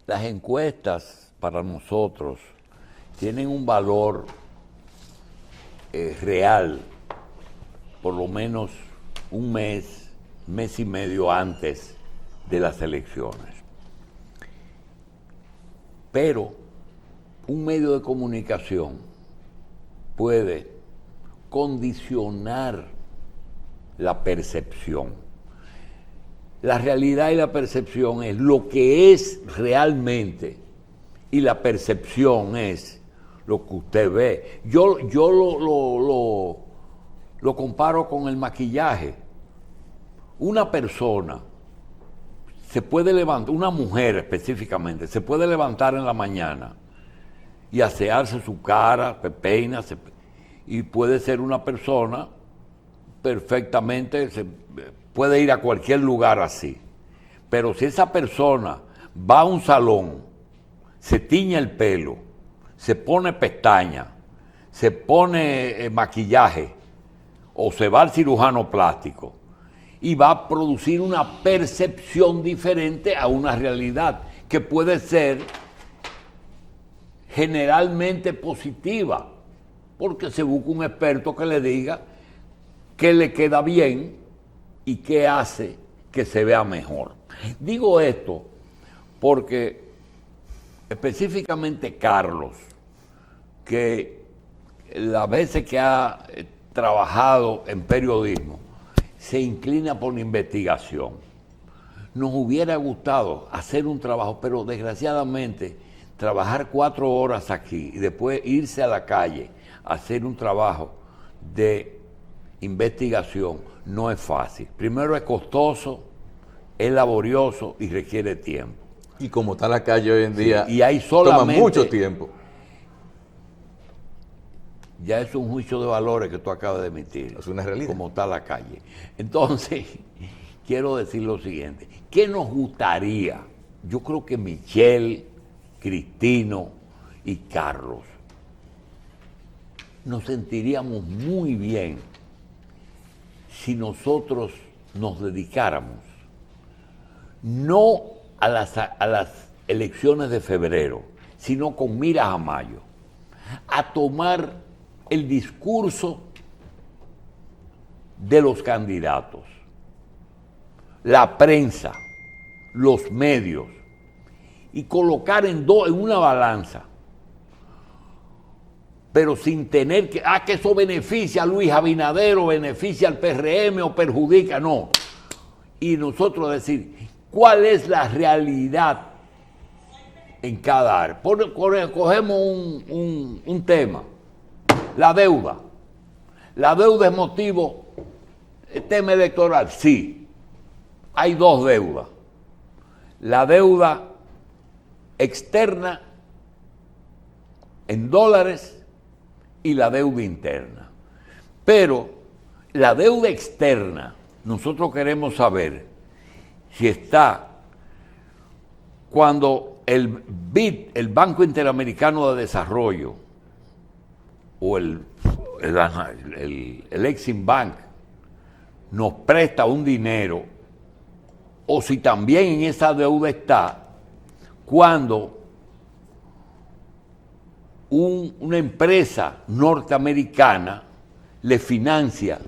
Las encuestas para nosotros tienen un valor real, por lo menos un mes, mes y medio antes de las elecciones. Pero un medio de comunicación puede condicionar la percepción. La realidad y la percepción es lo que es realmente y la percepción es lo que usted ve. Yo lo comparo con el maquillaje. Una persona se puede levantar, una mujer específicamente, se puede levantar en la mañana y asearse su cara, peinarse, y puede ser una persona perfectamente, puede ir a cualquier lugar así. Pero si esa persona va a un salón, se tiñe el pelo, se pone pestañas, se pone maquillaje o se va al cirujano plástico y va a producir una percepción diferente a una realidad que puede ser generalmente positiva, porque se busca un experto que le diga qué le queda bien y qué hace que se vea mejor. Digo esto porque específicamente Carlos, que las veces que ha trabajado en periodismo, se inclina por la investigación. Nos hubiera gustado hacer un trabajo, pero desgraciadamente trabajar 4 horas aquí y después irse a la calle a hacer un trabajo de investigación no es fácil. Primero es costoso, es laborioso y requiere tiempo. Y como está la calle hoy en día, y hay solamente, toma mucho tiempo. Ya es un juicio de valores que tú acabas de emitir. Es una realidad. Como está la calle. Entonces, quiero decir lo siguiente. ¿Qué nos gustaría? Yo creo que Michelle, Cristino y Carlos nos sentiríamos muy bien si nosotros nos dedicáramos no a las elecciones de febrero, sino con miras a mayo, a tomar el discurso de los candidatos, la prensa, los medios, y colocar en una balanza, pero sin tener que eso beneficia a Luis Abinader o beneficia al PRM o perjudica, no. Y nosotros decir, ¿cuál es la realidad en cada área? Cogemos un tema, la deuda. ¿La deuda es motivo, tema electoral? Sí. Hay 2 deudas. La deuda externa en dólares y la deuda interna. Pero la deuda externa, nosotros queremos saber si está cuando el BID, el Banco Interamericano de Desarrollo, o el Exim Bank, nos presta un dinero, o si también en esa deuda está cuando una empresa norteamericana le financia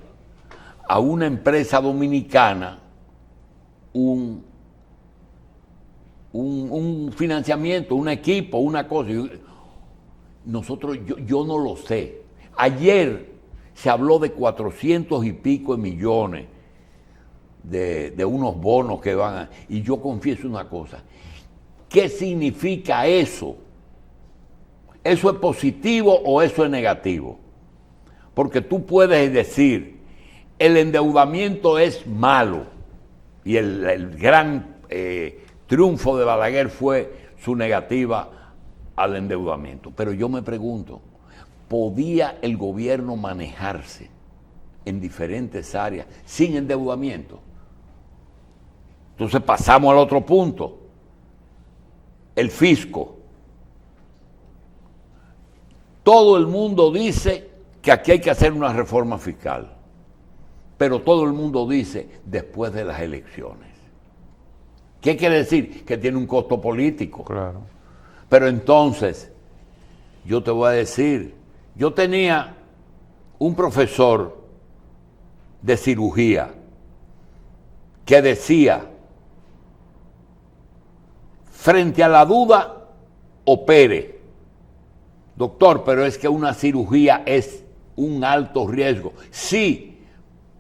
a una empresa dominicana un financiamiento, un equipo, una cosa. Nosotros, yo no lo sé. Ayer se habló de 400 y pico de millones de unos bonos que van a... Y yo confieso una cosa. ¿Qué significa eso? ¿Eso es positivo o eso es negativo? Porque tú puedes decir, el endeudamiento es malo, y el gran triunfo de Balaguer fue su negativa al endeudamiento. Pero yo me pregunto, ¿podía el gobierno manejarse en diferentes áreas sin endeudamiento? Entonces pasamos al otro punto, el fisco. Todo el mundo dice que aquí hay que hacer una reforma fiscal, pero todo el mundo dice después de las elecciones. ¿Qué quiere decir? Que tiene un costo político. Claro. Pero entonces, yo te voy a decir, yo tenía un profesor de cirugía que decía, frente a la duda, opere. Doctor, pero es que una cirugía es un alto riesgo. Sí,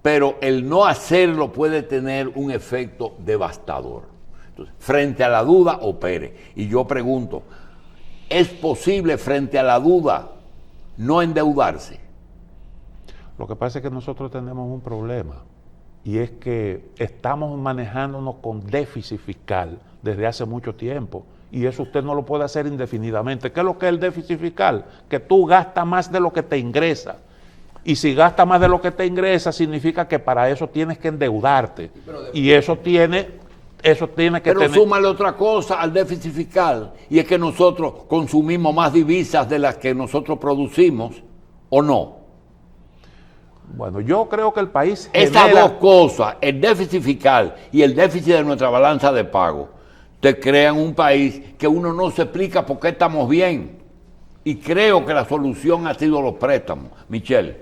pero el no hacerlo puede tener un efecto devastador. Entonces, frente a la duda, opere. Y yo pregunto, ¿es posible frente a la duda no endeudarse? Lo que pasa es que nosotros tenemos un problema, y es que estamos manejándonos con déficit fiscal desde hace mucho tiempo, y eso usted no lo puede hacer indefinidamente. ¿Qué es lo que es el déficit fiscal? Que tú gastas más de lo que te ingresa, y si gastas más de lo que te ingresa, significa que para eso tienes que endeudarte, y eso tiene que Pero tener... súmale otra cosa al déficit fiscal, y es que nosotros consumimos más divisas de las que nosotros producimos, ¿o no? Bueno, yo creo que el país Esas dos cosas, el déficit fiscal y el déficit de nuestra balanza de pago, te crean un país que uno no se explica por qué estamos bien. Y creo que la solución ha sido los préstamos. Michelle.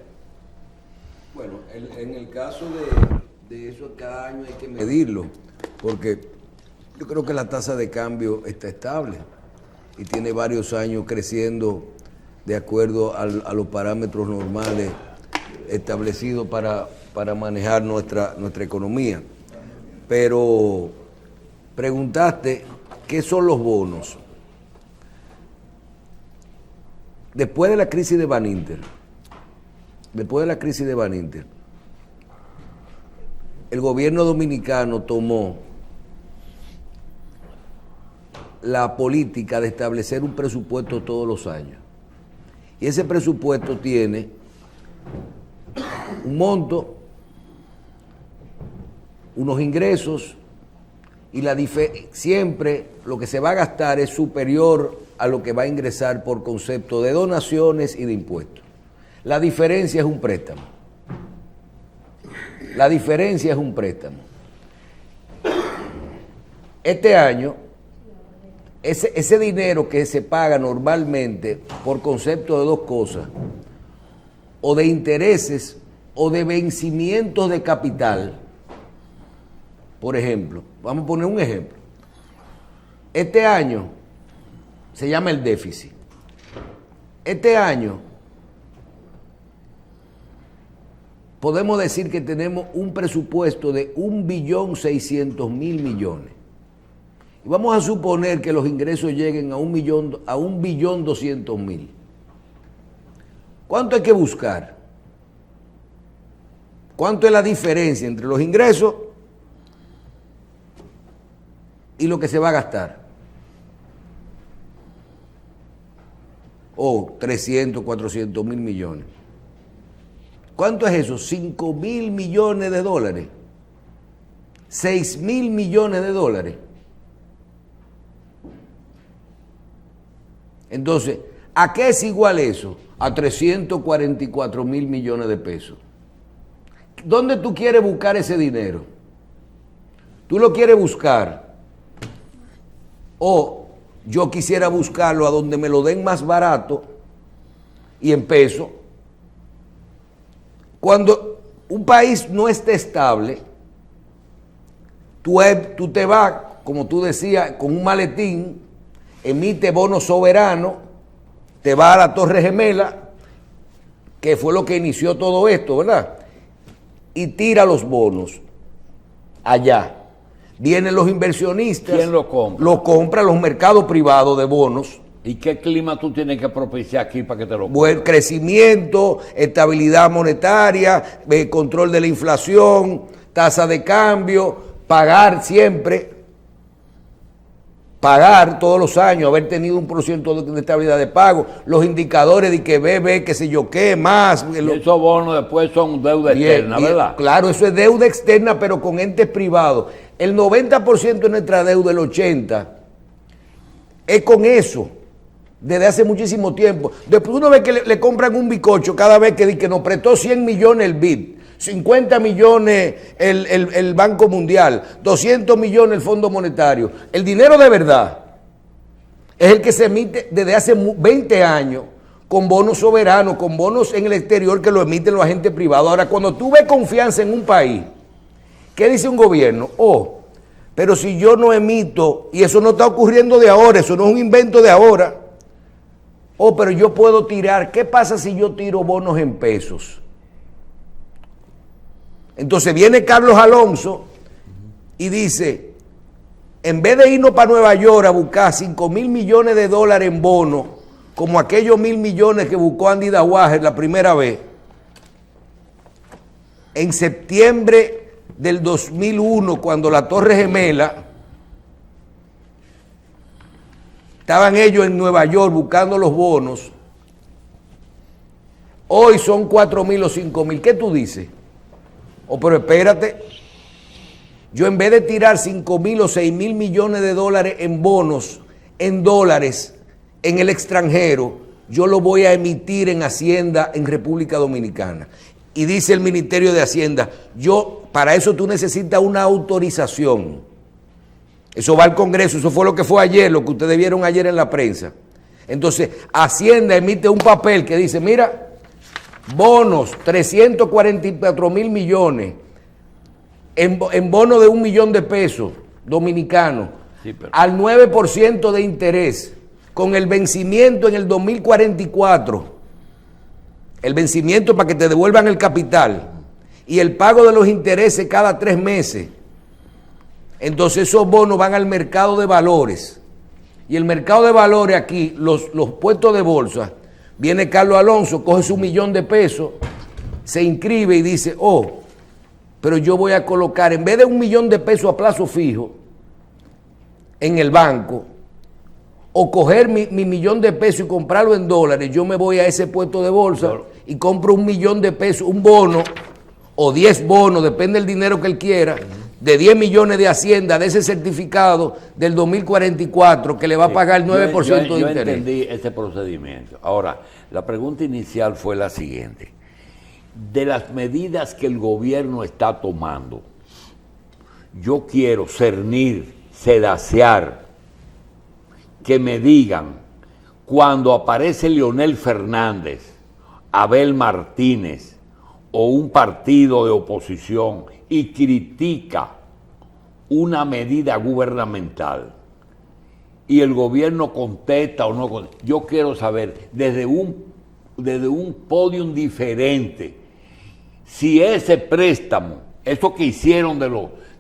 Bueno, en el caso de eso, cada año hay que medirlo, porque yo creo que la tasa de cambio está estable y tiene varios años creciendo de acuerdo a los parámetros normales establecidos para manejar nuestra economía. Pero preguntaste, ¿qué son los bonos? Después de la crisis de Baninter, el gobierno dominicano tomó la política de establecer un presupuesto todos los años. Y ese presupuesto tiene un monto, unos ingresos, y siempre lo que se va a gastar es superior a lo que va a ingresar por concepto de donaciones y de impuestos. La diferencia es un préstamo. Este año, ese dinero que se paga normalmente por concepto de dos cosas, o de intereses o de vencimientos de capital, por ejemplo, vamos a poner un ejemplo. Este año se llama el déficit. Este año podemos decir que tenemos un presupuesto de 1.600.000.000.000. Y vamos a suponer que los ingresos lleguen a 1.200.000.000. ¿Cuánto hay que buscar? ¿Cuánto es la diferencia entre los ingresos y lo que se va a gastar? 300, 400.000 millones. ¿Cuánto es eso? 5.000 millones de dólares. 6.000 millones de dólares. Entonces, ¿a qué es igual eso? A 344.000 millones de pesos. ¿Dónde tú quieres buscar ese dinero? ¿Tú lo quieres buscar? O yo quisiera buscarlo a donde me lo den más barato y en peso. Cuando un país no esté estable, tú te vas, como tú decías, con un maletín, emite bonos soberanos, te vas a la Torre Gemela, que fue lo que inició todo esto, ¿verdad? Y tira los bonos allá. Vienen los inversionistas. ¿Quién lo compra? Lo compran los mercados privados de bonos. ¿Y qué clima tú tienes que propiciar aquí para que te lo compren? Buen crecimiento, estabilidad monetaria, control de la inflación, tasa de cambio, pagar siempre, pagar todos los años, haber tenido 1% de estabilidad de pago, los indicadores de que qué sé yo qué, más. Y esos bonos después son deuda externa, ¿verdad? Claro, eso es deuda externa, pero con entes privados. El 90% de nuestra deuda, el 80%, es con eso, desde hace muchísimo tiempo. Después uno ve que le compran un bicocho cada vez que nos prestó 100 millones el BID. 50 millones el Banco Mundial, 200 millones el Fondo Monetario. El dinero de verdad es el que se emite desde hace 20 años con bonos soberanos, con bonos en el exterior que lo emiten los agentes privados. Ahora, cuando tú ves confianza en un país, ¿qué dice un gobierno? Oh, pero si yo no emito, y eso no está ocurriendo de ahora, eso no es un invento de ahora. Oh, pero yo puedo tirar. ¿Qué pasa si yo tiro bonos en pesos? Entonces viene Carlos Alonso y dice, en vez de irnos para Nueva York a buscar 5.000 millones de dólares en bonos, como aquellos 1.000 millones que buscó Andy Dawager la primera vez, en septiembre del 2001, cuando la Torre Gemela, estaban ellos en Nueva York buscando los bonos, hoy son 4.000 o 5.000. ¿Qué tú dices? Oh, pero espérate, yo en vez de tirar 5.000 o 6.000 millones de dólares en bonos, en dólares, en el extranjero, yo lo voy a emitir en Hacienda en República Dominicana. Y dice el Ministerio de Hacienda, para eso tú necesitas una autorización. Eso va al Congreso, eso fue lo que fue ayer, lo que ustedes vieron ayer en la prensa. Entonces, Hacienda emite un papel que dice, mira, bonos, 344.000 millones, en bonos de 1 millón de pesos dominicanos, sí, al 9% de interés, con el vencimiento en el 2044, el vencimiento para que te devuelvan el capital, y el pago de los intereses cada 3 meses. Entonces esos bonos van al mercado de valores, y el mercado de valores aquí, los puestos de bolsa, viene Carlos Alonso, coge su 1 millón de pesos, se inscribe y dice, oh, pero yo voy a colocar, en vez de 1 millón de pesos a plazo fijo en el banco, o coger mi 1 millón de pesos y comprarlo en dólares, yo me voy a ese puesto de bolsa y compro 1 millón de pesos, un bono, o 10 bonos, depende del dinero que él quiera, de 10 millones de Hacienda, de ese certificado del 2044, que le va a pagar el 9% de interés. Yo entendí ese procedimiento. Ahora, la pregunta inicial fue la siguiente. De las medidas que el gobierno está tomando, yo quiero cernir, sedacear, que me digan, cuando aparece Leonel Fernández, Abel Martínez o un partido de oposición y critica una medida gubernamental y el gobierno contesta o no contesta, yo quiero saber desde un podium diferente si ese préstamo, eso que hicieron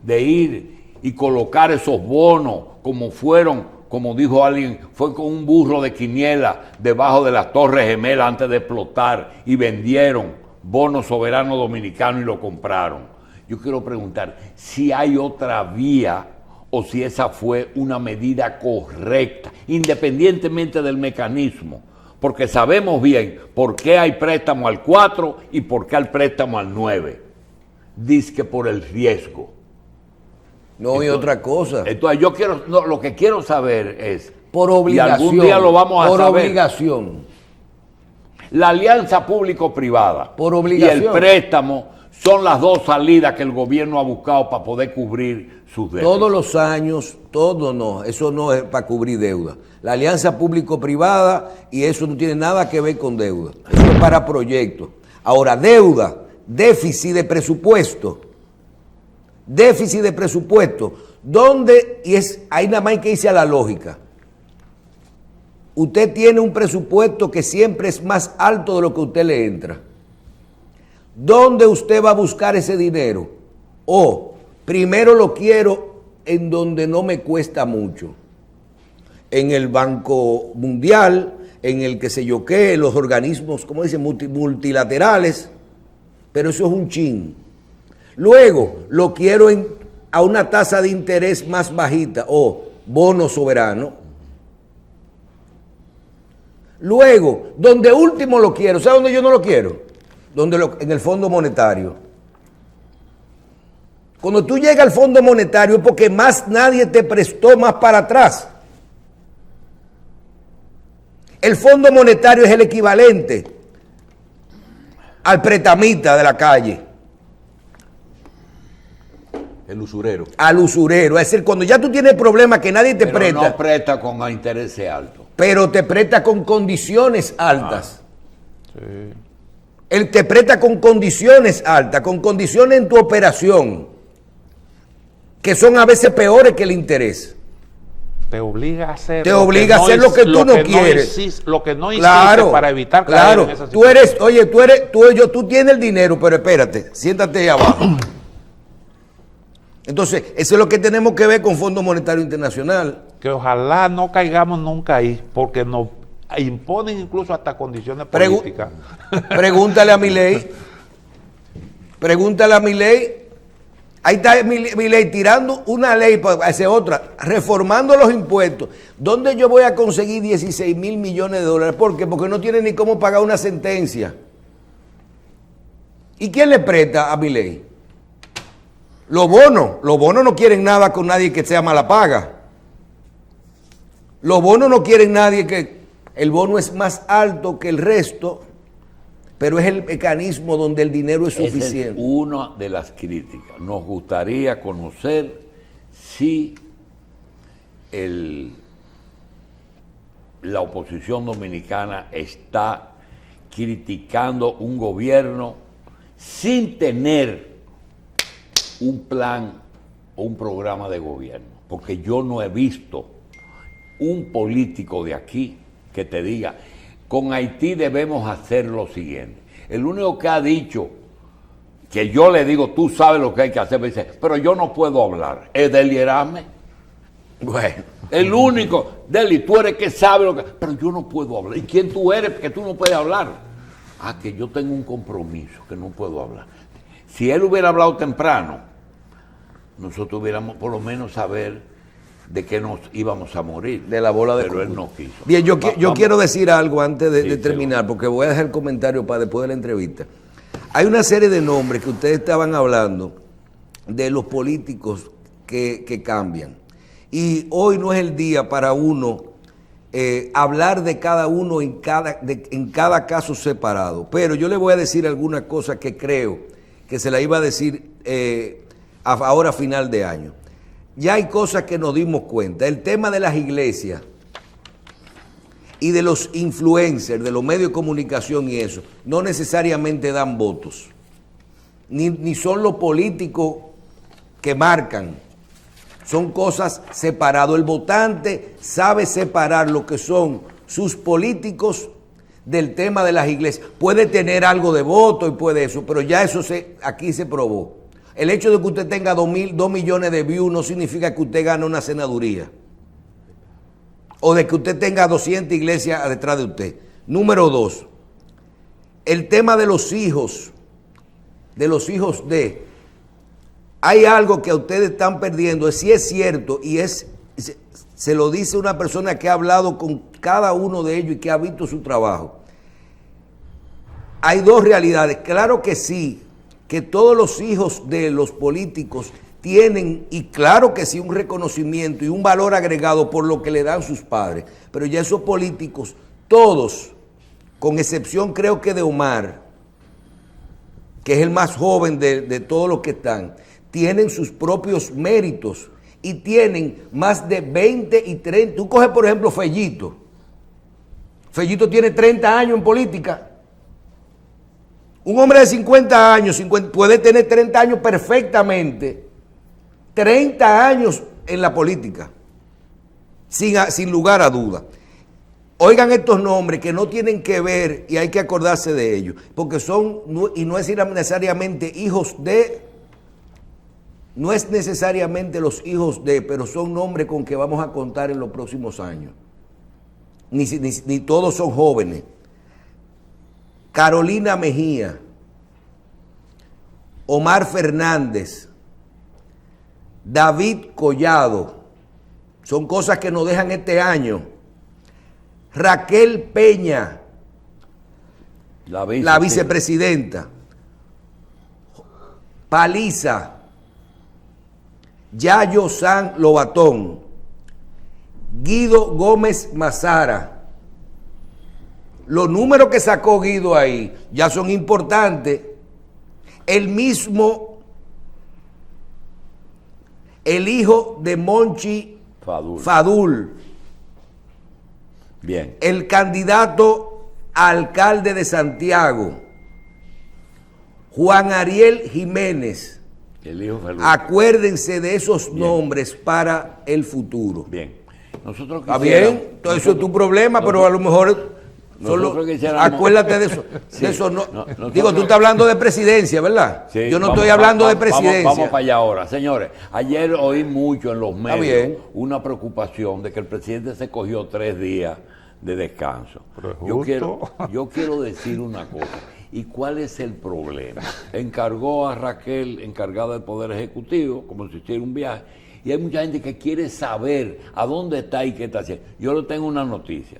de ir y colocar esos bonos como fueron, como dijo alguien, fue con un burro de quiniela debajo de las Torres Gemelas antes de explotar y vendieron bonos soberanos dominicanos y lo compraron. Yo quiero preguntar si hay otra vía o si esa fue una medida correcta, independientemente del mecanismo, porque sabemos bien por qué hay préstamo al 4 y por qué hay préstamo al 9. Dice que por el riesgo. No, y otra cosa. Entonces yo lo que quiero saber es, por obligación, y algún día lo vamos a saber, por obligación. La alianza público-privada por obligación y el préstamo son las dos salidas que el gobierno ha buscado para poder cubrir sus deudas. Todos los años, todo no, eso no es para cubrir deuda. La alianza público-privada, y eso no tiene nada que ver con deuda. Eso es para proyectos. Ahora, deuda, déficit de presupuesto. Déficit de presupuesto. ¿Dónde? Y ahí nada más hay que irse a la lógica. Usted tiene un presupuesto que siempre es más alto de lo que a usted le entra. ¿Dónde usted va a buscar ese dinero? Primero lo quiero en donde no me cuesta mucho. En el Banco Mundial, en el que sé yo qué, los organismos, ¿cómo dicen? Multilaterales. Pero eso es un chin. Luego lo quiero a una tasa de interés más bajita, bono soberano. Luego, donde último lo quiero, ¿sabe dónde yo no lo quiero? En el Fondo Monetario. Cuando tú llegas al Fondo Monetario es porque más nadie te prestó más para atrás. El Fondo Monetario es el equivalente al pretamita de la calle. El usurero. Al usurero. Es decir, cuando ya tú tienes problemas que nadie te Pero presta, no presta con intereses altos. pero te presta con condiciones altas. Sí. Él te presta con condiciones altas, con condiciones en tu operación, que son a veces peores que el interés. Te obliga a hacer, Te obliga a hacer lo que tú no quieres. Lo que no hiciste Claro, para evitar caer claro. en esa Tú tienes el dinero, pero espérate, siéntate ahí abajo. Entonces, eso es lo que tenemos que ver con Fondo Monetario Internacional. Que ojalá no caigamos nunca ahí, porque nos imponen incluso hasta condiciones políticas. Pregúntale a Milei. Pregúntale a Milei. Ahí está Milei tirando una ley para hacer otra, reformando los impuestos. ¿Dónde yo voy a conseguir 16 mil millones de dólares? ¿Por qué? Porque no tiene ni cómo pagar una sentencia. ¿Y quién le presta a Milei? Los bonos no quieren nada con nadie que sea mala paga. Los bonos no quieren nadie que... El bono es más alto que el resto, pero es el mecanismo donde el dinero es suficiente. Esa es una de las críticas. Nos gustaría conocer si la oposición dominicana está criticando un gobierno sin tener un plan o un programa de gobierno. Porque yo no he visto un político de aquí que te diga, con Haití debemos hacer lo siguiente. El único que ha dicho, que yo le digo, tú sabes lo que hay que hacer, me dice, pero yo no puedo hablar, es Deli Erasme. Bueno. El único, Deli, tú eres que sabe lo que... Pero yo no puedo hablar. ¿Y quién tú eres que tú no puedes hablar? Ah, que yo tengo un compromiso, que no puedo hablar. Si él hubiera hablado temprano, nosotros hubiéramos por lo menos saber de que nos íbamos a morir. De la bola de Pero él cómputo. no quiso. Bien, yo quiero decir algo antes de Sí, terminar, porque voy a dejar el comentario para después de la entrevista. Hay una serie de nombres que ustedes estaban hablando de los políticos que cambian. Y hoy no es el día para uno hablar de cada uno en cada caso separado. Pero yo le voy a decir algunas cosas que creo que se la iba a decir ahora a final de año. Ya hay cosas que nos dimos cuenta. El tema de las iglesias y de los influencers, de los medios de comunicación y eso, no necesariamente dan votos. Ni son los políticos que marcan. Son cosas separadas. El votante sabe separar lo que son sus políticos del tema de las iglesias. Puede tener algo de voto y puede eso, pero ya eso aquí se probó. El hecho de que usted tenga 2 millones de views no significa que usted gane una senaduría. O de que usted tenga 200 iglesias detrás de usted. Número 2, el tema de los hijos. Hay algo que ustedes están perdiendo, sí es cierto, y se lo dice una persona que ha hablado con cada uno de ellos y que ha visto su trabajo. Hay dos realidades. Claro que sí, que todos los hijos de los políticos tienen, y claro que sí, un reconocimiento y un valor agregado por lo que le dan sus padres. Pero ya esos políticos, todos, con excepción creo que de Omar, que es el más joven de todos los que están, tienen sus propios méritos y tienen más de 20 y 30. Tú coges, por ejemplo, Fellito. Fellito tiene 30 años en política. Un hombre de 50 años puede tener 30 años perfectamente. 30 años en la política, sin lugar a duda. Oigan estos nombres que no tienen que ver y hay que acordarse de ellos, porque son, y no es necesariamente hijos de, no es necesariamente los hijos de, pero son nombres con que vamos a contar en los próximos años. Ni todos son jóvenes. Carolina Mejía, Omar Fernández, David Collado, son cosas que nos dejan este año. Raquel Peña, la vicepresidenta. Paliza, Yayo San Lobatón, Guido Gómez Mazara. Los números que sacó Guido ahí ya son importantes. El mismo el hijo de Monchi Fadul. Fadul, Bien. el candidato a alcalde de Santiago, Juan Ariel Jiménez. El hijo Fadul. Acuérdense de esos nombres para el futuro. Bien. Nosotros ¿Está quisiéramos- bien? Todo eso es tu problema, pero a lo mejor solo nosotros quisiéramos- acuérdate de eso. Sí. De eso no. Nosotros- Digo, tú estás hablando de presidencia, ¿verdad? Sí, Yo no vamos- estoy hablando de vamos- presidencia. Vamos para allá ahora. Señores, ayer oí mucho en los medios bien. una preocupación de que el presidente se cogió 3 días de descanso. Pero es Yo justo. yo quiero decir una cosa. ¿Y cuál es el problema? Encargó a Raquel, encargada del Poder Ejecutivo, como si hiciera un viaje, y hay mucha gente que quiere saber a dónde está y qué está haciendo. Yo le tengo una noticia.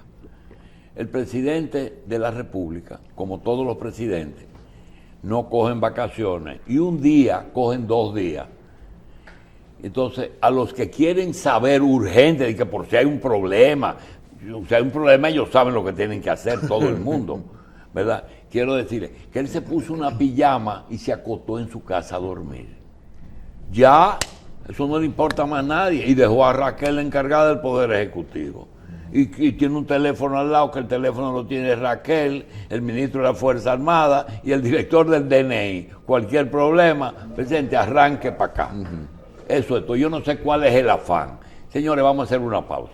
El presidente de la República, como todos los presidentes, no cogen vacaciones y un día cogen 2 días. Entonces, a los que quieren saber urgente de que por si hay un problema, ellos saben lo que tienen que hacer todo el mundo, ¿verdad? Quiero decirle que él se puso una pijama y se acostó en su casa a dormir. Ya, eso no le importa más a nadie. Y dejó a Raquel encargada del Poder Ejecutivo. Y tiene un teléfono al lado, que el teléfono lo tiene Raquel, el ministro de la Fuerza Armada y el director del DNI. Cualquier problema, presidente, arranque para acá. Eso es todo. Yo no sé cuál es el afán. Señores, vamos a hacer una pausa.